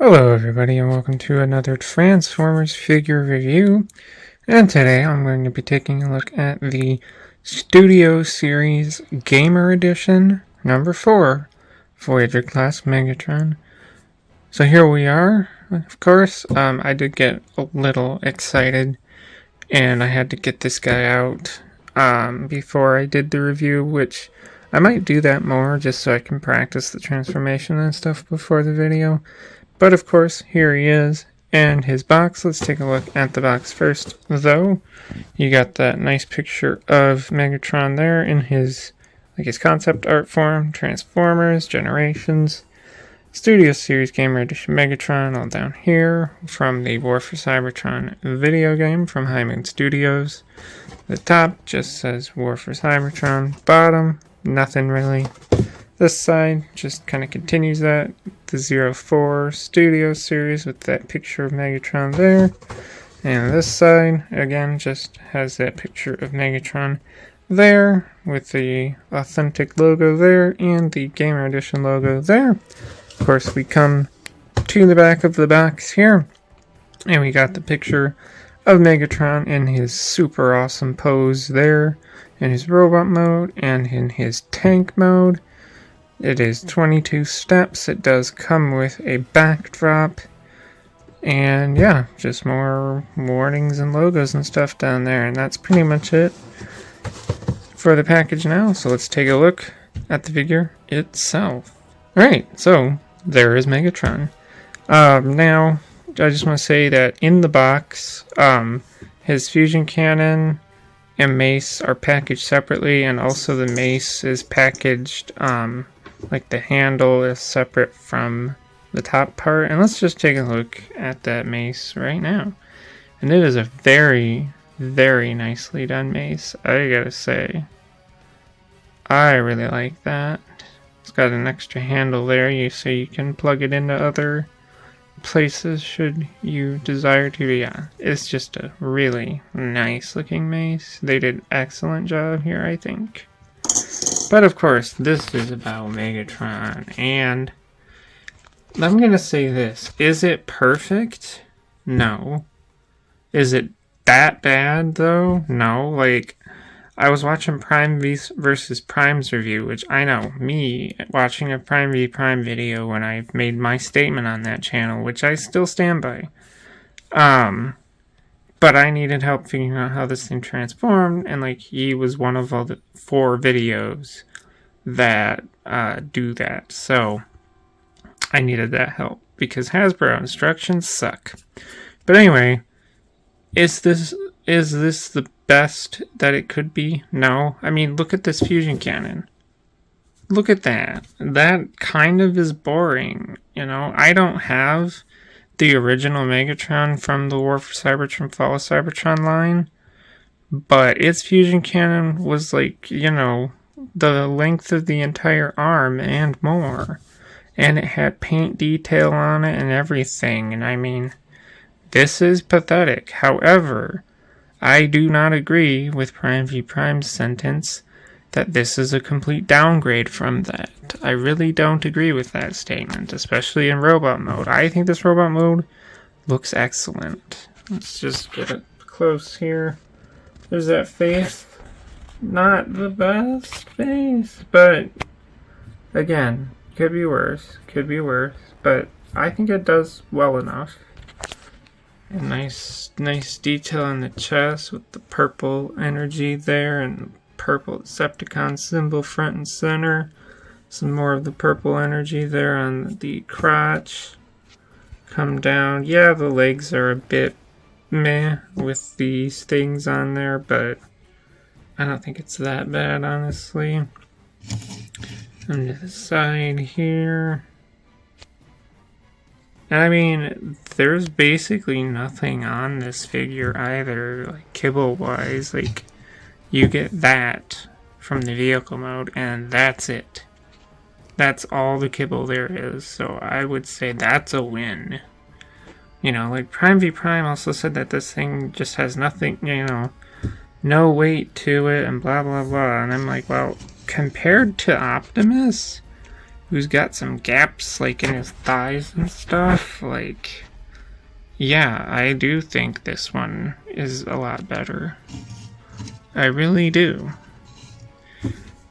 Hello everybody and welcome to another Transformers figure review, and today I'm going to be taking a look at the Studio Series Gamer Edition number 4 Voyager class Megatron. So here we are. Of course, I did get a little excited and I had to get this guy out before I did the review, which I might do that more just so I can practice the transformation and stuff before the video. But of course, here he is, and his box. Let's take a look at the box first, though. You got that nice picture of Megatron there in his concept art form, Transformers, Generations, Studio Series Gamer Edition Megatron, all down here, from the War for Cybertron video game from High Moon Studios. The top just says War for Cybertron, bottom, nothing really. This side just kind of continues that, the 04 Studio Series with that picture of Megatron there. And this side, again, just has that picture of Megatron there with the authentic logo there and the Gamer Edition logo there. Of course, we come to the back of the box here, and we got the picture of Megatron in his super awesome pose there, in his robot mode and in his tank mode. It is 22 steps. It does come with a backdrop. And yeah, just more warnings and logos and stuff down there. And that's pretty much it for the package now. So let's take a look at the figure itself. Alright, so there is Megatron. Now, I just want to say that in the box, his fusion cannon and mace are packaged separately. And also the mace is packaged, like the handle is separate from the top part. And let's just take a look at that mace right now. And it is a very, very nicely done mace, I gotta say. I really like that. It's got an extra handle there so you can plug it into other places should you desire to. Yeah, it's just a really nice looking mace. They did an excellent job here, I think. But of course, this is about Megatron, and I'm gonna say this. Is it perfect? No. Is it that bad, though? No. Like, I was watching Prime versus Prime's review, which I know, me watching a Prime v Prime video when I've made my statement on that channel, which I still stand by. But I needed help figuring out how this thing transformed, and like he was one of all the 4 videos that do that. So I needed that help because Hasbro instructions suck. But anyway, is this the best that it could be? No. I mean, look at this fusion cannon. Look at that. That kind of is boring, you know. I don't have the original Megatron from the War for Cybertron Fall of Cybertron line, but its fusion cannon was like, you know, the length of the entire arm and more, and it had paint detail on it and everything. And I mean, this is pathetic. However, I do not agree with Prime v Prime's sentence that this is a complete downgrade from that. I really don't agree with that statement, especially in robot mode. I think this robot mode looks excellent. Let's just get it close here. There's that face. Not the best face, but again, could be worse, but I think it does well enough. A nice detail on the chest with the purple energy there and purple Decepticon symbol front and center. Some more of the purple energy there on the crotch. Come down. Yeah, the legs are a bit meh with these things on there, but I don't think it's that bad, honestly. On the side here. And I mean, there's basically nothing on this figure either, like kibble-wise. Like, you get that from the vehicle mode, and that's it. That's all the kibble there is, so I would say that's a win. You know, like Prime v Prime also said that this thing just has nothing, you know, no weight to it and blah blah blah. And I'm like, well, compared to Optimus, who's got some gaps, like, in his thighs and stuff. Like, yeah, I do think this one is a lot better. I really do.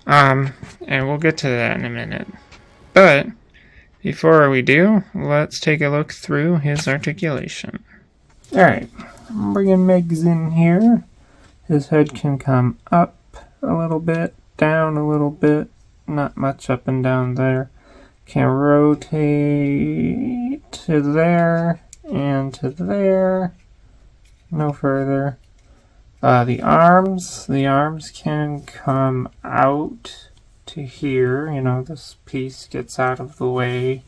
And we'll get to that in a minute. But before we do, let's take a look through his articulation. Alright, I'm bringing Megs in here. His head can come up a little bit, down a little bit, not much up and down there. Can rotate to there and to there, no further. The arms can come out to here. You know, this piece gets out of the way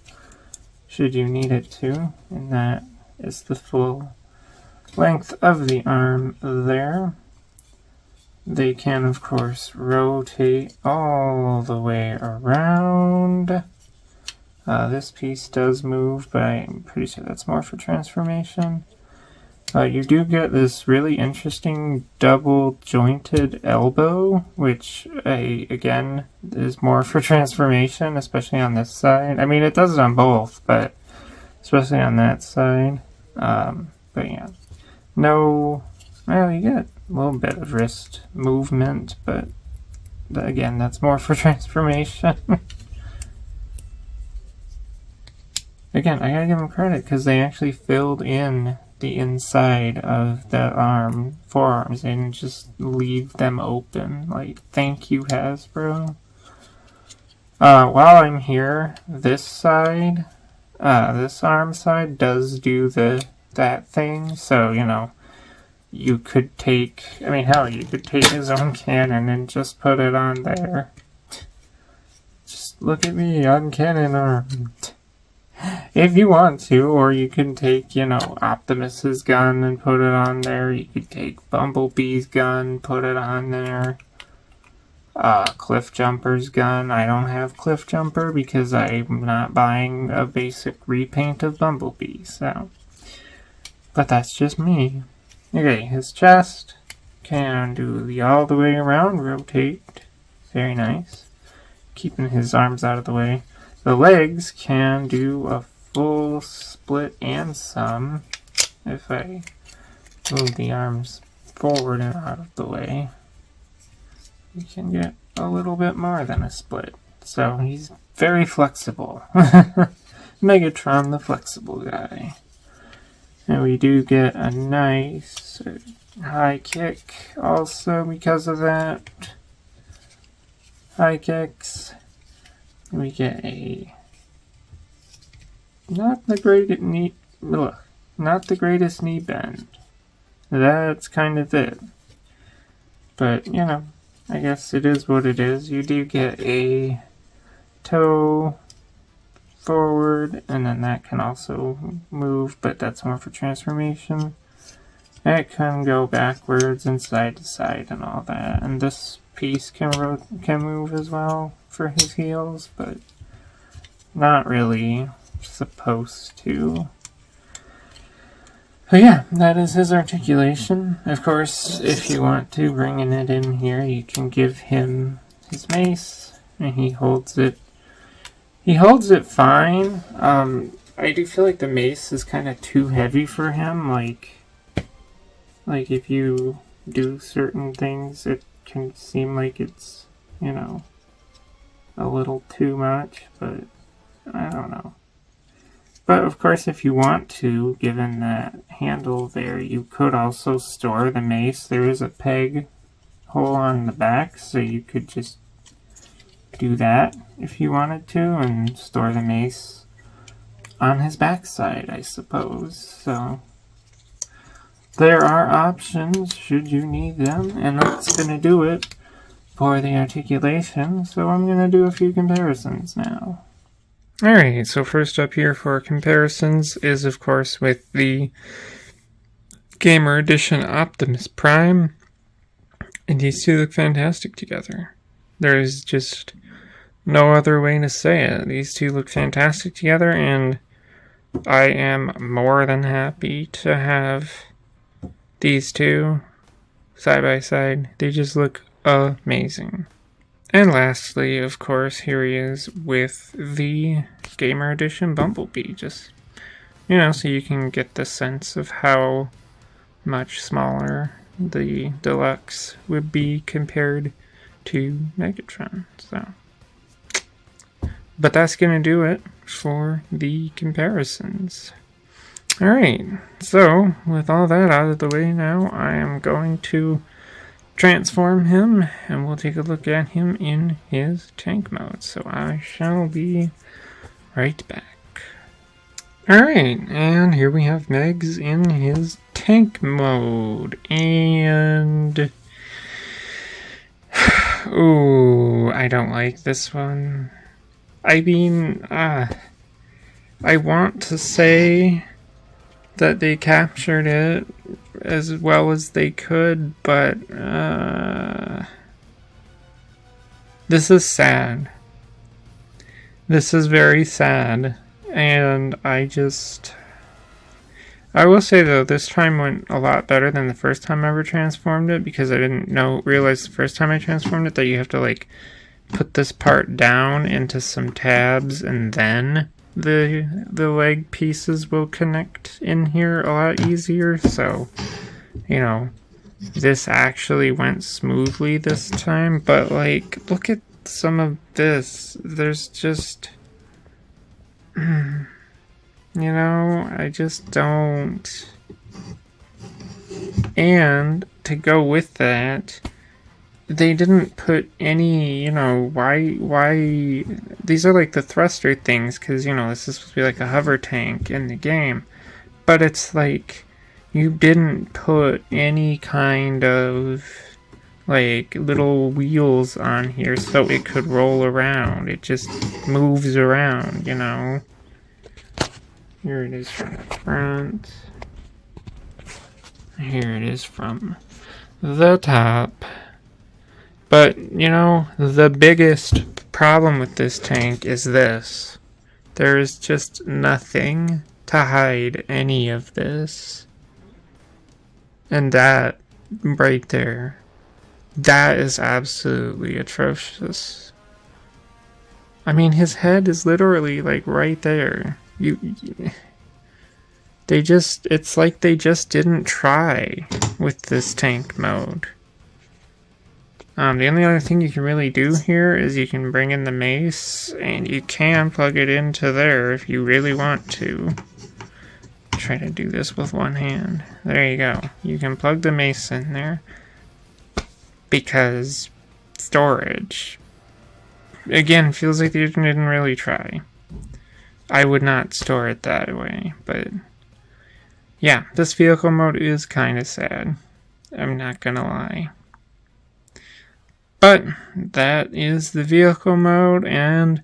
should you need it to, and that is the full length of the arm there. They can, of course, rotate all the way around. This piece does move, but I'm pretty sure that's more for transformation. You do get this really interesting double jointed elbow, which again is more for transformation, especially on this side. I mean, it does it on both, but especially on that side. But yeah, well, you get a little bit of wrist movement, but again, that's more for transformation. Again, I gotta give them credit because they actually filled in the inside of the forearms, and just leave them open. Like, thank you, Hasbro. While I'm here, this side, this arm side does do that thing, so, you know, you could take, I mean, hell, you could take his own cannon and just put it on there. Just look at me, I'm cannon armed. If you want to, or you can take, you know, Optimus's gun and put it on there. You could take Bumblebee's gun, put it on there. Cliff Jumper's gun. I don't have Cliff Jumper because I'm not buying a basic repaint of Bumblebee, so. But that's just me. Okay, his chest can do the all the way around rotate. Very nice. Keeping his arms out of the way. The legs can do a full split and some if I move the arms forward and out of the way. You can get a little bit more than a split. So he's very flexible. Megatron, the flexible guy. And we do get a nice high kick also because of that. High kicks. We get a not the greatest knee bend. That's kind of it. But, you know, I guess it is what it is. You do get a toe forward, and then that can also move, but that's more for transformation. It can go backwards and side to side and all that. And this piece can move as well for his heels, but not really supposed to. But yeah, that is his articulation. Of course, if you want to, bringing it in here, you can give him his mace, and he holds it. He holds it fine. I do feel like the mace is kind of too heavy for him. Like if you do certain things, it can seem like it's, you know, a little too much, but I don't know. But of course, if you want to, given that handle there, you could also store the mace. There is a peg hole on the back, so you could just do that if you wanted to, and store the mace on his backside, I suppose. So there are options should you need them, and that's going to do it for the articulation. So I'm going to do a few comparisons now. Alright, so first up here for comparisons is, of course, with the Gamer Edition Optimus Prime. And these two look fantastic together. There's just no other way to say it. These two look fantastic together, and I am more than happy to have these two side by side. They just look amazing. And lastly, of course, here he is with the Gamer Edition Bumblebee. Just, so you can get the sense of how much smaller the Deluxe would be compared to Megatron. But that's going to do it for the comparisons. Alright, so with all that out of the way now, I am going to transform him, and we'll take a look at him in his tank mode. So I shall be right back. Alright, and here we have Megs in his tank mode, and ooh, I don't like this one. I mean, I want to say that they captured it as well as they could, but this is sad. This is very sad, and I will say though, this time went a lot better than the first time I ever transformed it, because I didn't realize the first time I transformed it that you have to like put this part down into some tabs, and then the leg pieces will connect in here a lot easier. So, this actually went smoothly this time, but like, look at some of this. There's just, I just don't. And to go with that, they didn't put any, why, these are like the thruster things, because, this is supposed to be like a hover tank in the game, but it's like, you didn't put any kind of, like, little wheels on here so it could roll around. It just moves around, Here it is from the front. Here it is from the top. But, the biggest problem with this tank is this. There is just nothing to hide any of this. And that, right there, that is absolutely atrocious. I mean, his head is literally, like, right there. It's like they just didn't try with this tank mode. The only other thing you can really do here is you can bring in the mace, and you can plug it into there if you really want to. Try to do this with one hand. There you go. You can plug the mace in there, because storage. Again, feels like they didn't really try. I would not store it that way, but yeah, this vehicle mode is kind of sad. I'm not gonna lie. But that is the vehicle mode, and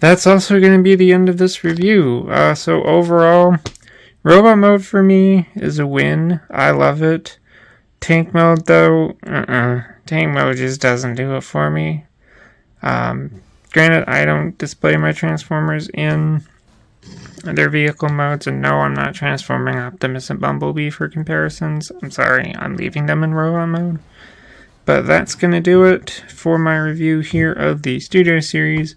that's also going to be the end of this review. So overall, robot mode for me is a win. I love it. Tank mode though, tank mode just doesn't do it for me. Granted, I don't display my Transformers in their vehicle modes, and no, I'm not transforming Optimus and Bumblebee for comparisons. I'm sorry, I'm leaving them in robot mode. But that's going to do it for my review here of the Studio Series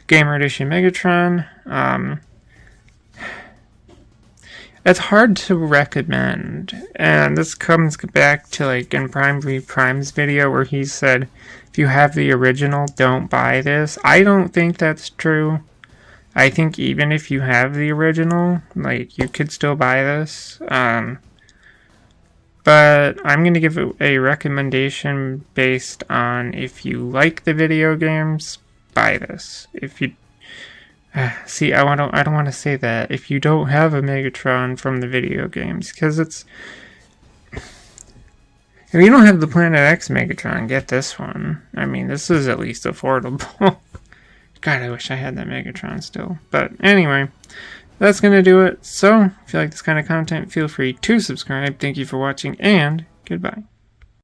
Gamer Edition Megatron. It's hard to recommend, and this comes back to like in Prime v Prime's video where he said, if you have the original, don't buy this. I don't think that's true. I think even if you have the original, like, you could still buy this. But I'm going to give it a recommendation based on if you like the video games, buy this. If you see, I don't want to say that. If you don't have a Megatron from the video games, because it's, if you don't have the Planet X Megatron, get this one. I mean, this is at least affordable. God, I wish I had that Megatron still. But anyway, that's going to do it. So, if you like this kind of content, feel free to subscribe. Thank you for watching, and goodbye.